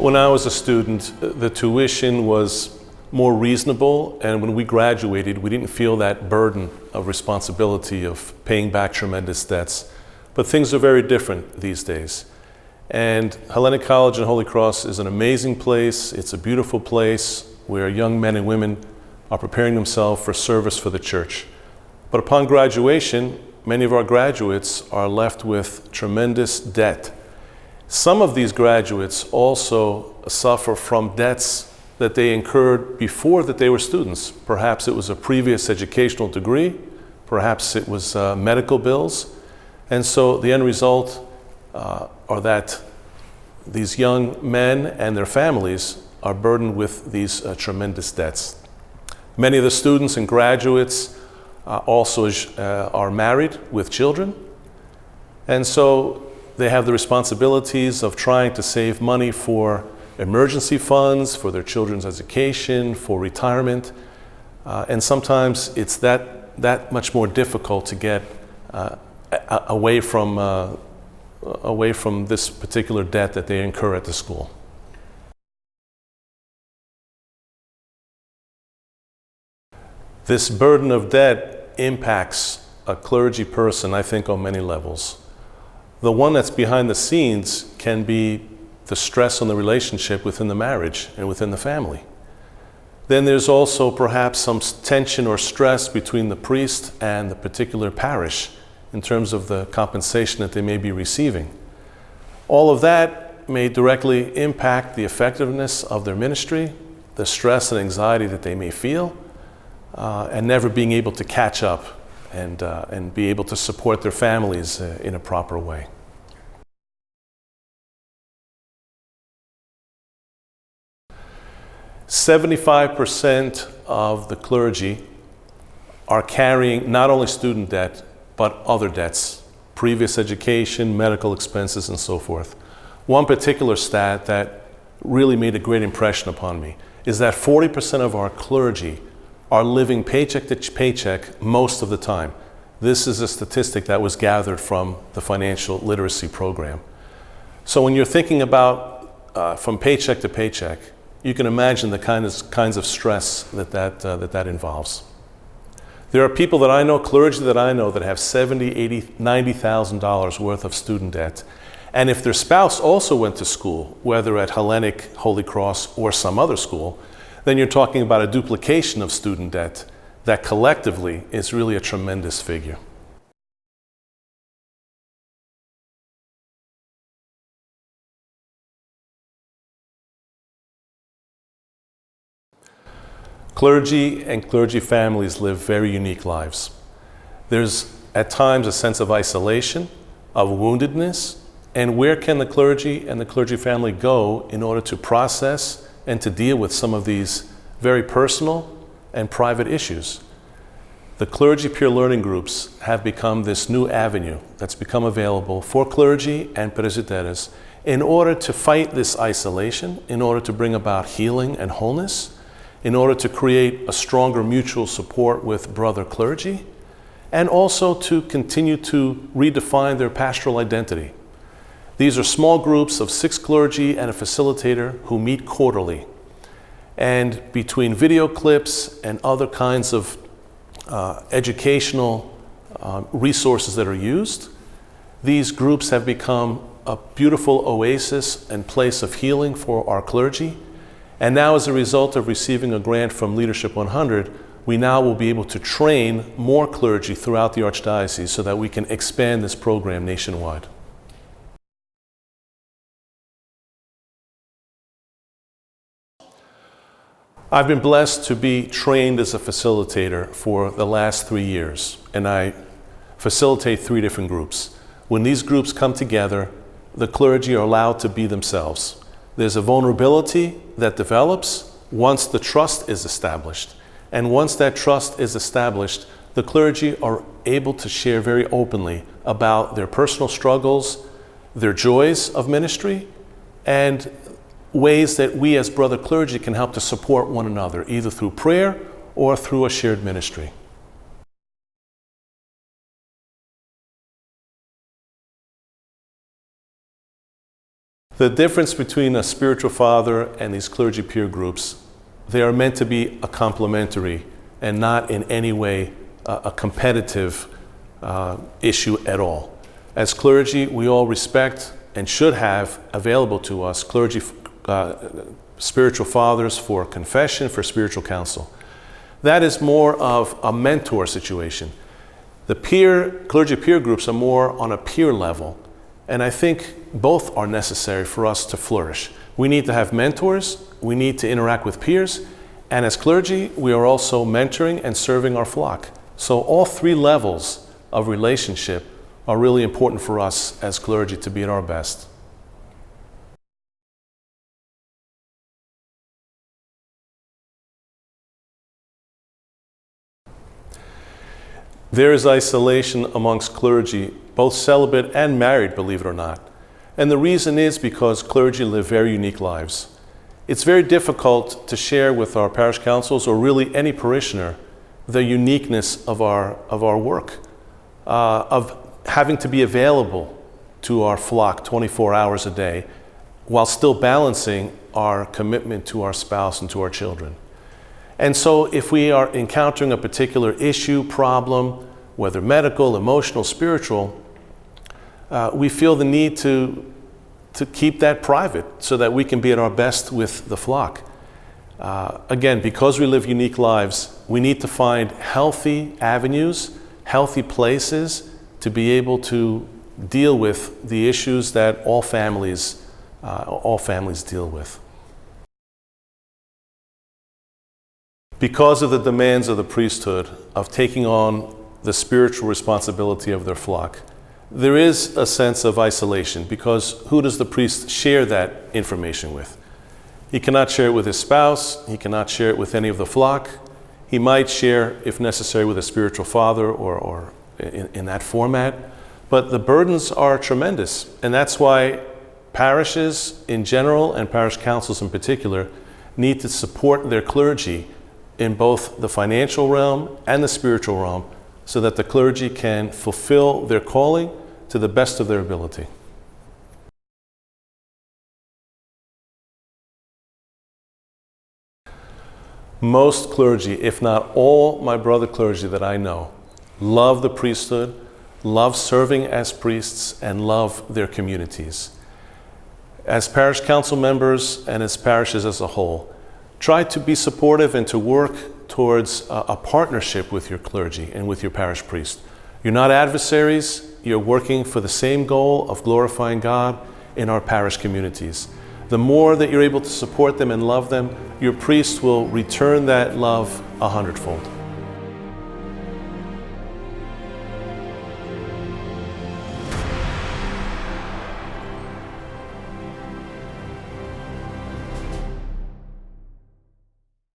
When I was a student, the tuition was more reasonable, and when we graduated, we didn't feel that burden of responsibility of paying back tremendous debts. But things are very different these days. And Hellenic College and Holy Cross is an amazing place. It's a beautiful place where young men and women are preparing themselves for service for the church. But upon graduation, many of our graduates are left with tremendous debt. Some of these graduates also suffer from debts that they incurred before that they were students. Perhaps it was a previous educational degree, perhaps it was medical bills. And so the end result are that these young men and their families are burdened with these tremendous debts. Many of the students and graduates also are married with children. And so they have the responsibilities of trying to save money for emergency funds, for their children's education, for retirement. And sometimes it's that much more difficult to get away from this particular debt that they incur at the school. This burden of debt impacts a clergy person, I think, on many levels. The one that's behind the scenes can be the stress on the relationship within the marriage and within the family. Then there's also perhaps some tension or stress between the priest and the particular parish in terms of the compensation that they may be receiving. All of that may directly impact the effectiveness of their ministry, the stress and anxiety that they may feel, and never being able to catch up and be able to support their families in a proper way. "75% of the clergy are carrying not only student debt, but other debts, previous education, medical expenses, and so forth. One particular stat that really made a great impression upon me is that 40% of our clergy are living paycheck to paycheck most of the time. This is a statistic that was gathered from the financial literacy program. So when you're thinking about from paycheck to paycheck, you can imagine the kinds of stress that involves. There are people that I know, clergy that I know, that have $70,000, $80,000, $90,000 worth of student debt. And if their spouse also went to school, whether at Hellenic, Holy Cross, or some other school, then you're talking about a duplication of student debt that collectively is really a tremendous figure. Clergy and clergy families live very unique lives. There's at times a sense of isolation, of woundedness, and where can the clergy and the clergy family go in order to process and to deal with some of these very personal and private issues? The clergy peer learning groups have become this new avenue that's become available for clergy and presbyteros in order to fight this isolation, in order to bring about healing and wholeness, in order to create a stronger mutual support with brother clergy, and also to continue to redefine their pastoral identity. These are small groups of 6 clergy and a facilitator who meet quarterly. And between video clips and other kinds of educational resources that are used, these groups have become a beautiful oasis and place of healing for our clergy. And now, as a result of receiving a grant from Leadership 100, we now will be able to train more clergy throughout the Archdiocese so that we can expand this program nationwide. I've been blessed to be trained as a facilitator for the last 3 years, and I facilitate 3 different groups. When these groups come together, the clergy are allowed to be themselves. There's a vulnerability that develops once the trust is established. And once that trust is established, the clergy are able to share very openly about their personal struggles, their joys of ministry, and ways that we as brother clergy can help to support one another, either through prayer or through a shared ministry. The difference between a spiritual father and these clergy peer groups, they are meant to be a complementary and not in any way a competitive issue at all. As clergy, we all respect and should have available to us clergy, spiritual fathers for confession, for spiritual counsel. That is more of a mentor situation. The clergy peer groups are more on a peer level, and I think both are necessary for us to flourish. We need to have mentors, we need to interact with peers, and as clergy, we are also mentoring and serving our flock. So all three levels of relationship are really important for us as clergy to be at our best. There is isolation amongst clergy, both celibate and married, believe it or not. And the reason is because clergy live very unique lives. It's very difficult to share with our parish councils or really any parishioner the uniqueness of our work, of having to be available to our flock 24 hours a day while still balancing our commitment to our spouse and to our children. And so if we are encountering a particular issue, problem, whether medical, emotional, spiritual, we feel the need to keep that private so that we can be at our best with the flock. Again, because we live unique lives, we need to find healthy avenues, healthy places to be able to deal with the issues that all families deal with. Because of the demands of the priesthood of taking on the spiritual responsibility of their flock, there is a sense of isolation, because who does the priest share that information with? He cannot share it with his spouse, he cannot share it with any of the flock. He might share, if necessary, with a spiritual father or in that format, but the burdens are tremendous, and that's why parishes in general and parish councils in particular need to support their clergy in both the financial realm and the spiritual realm, so that the clergy can fulfill their calling to the best of their ability. Most clergy, if not all my brother clergy that I know, love the priesthood, love serving as priests, and love their communities. As parish council members and as parishes as a whole, try to be supportive and to work towards a partnership with your clergy and with your parish priest. You're not adversaries, you're working for the same goal of glorifying God in our parish communities. The more that you're able to support them and love them, your priest will return that love 100-fold.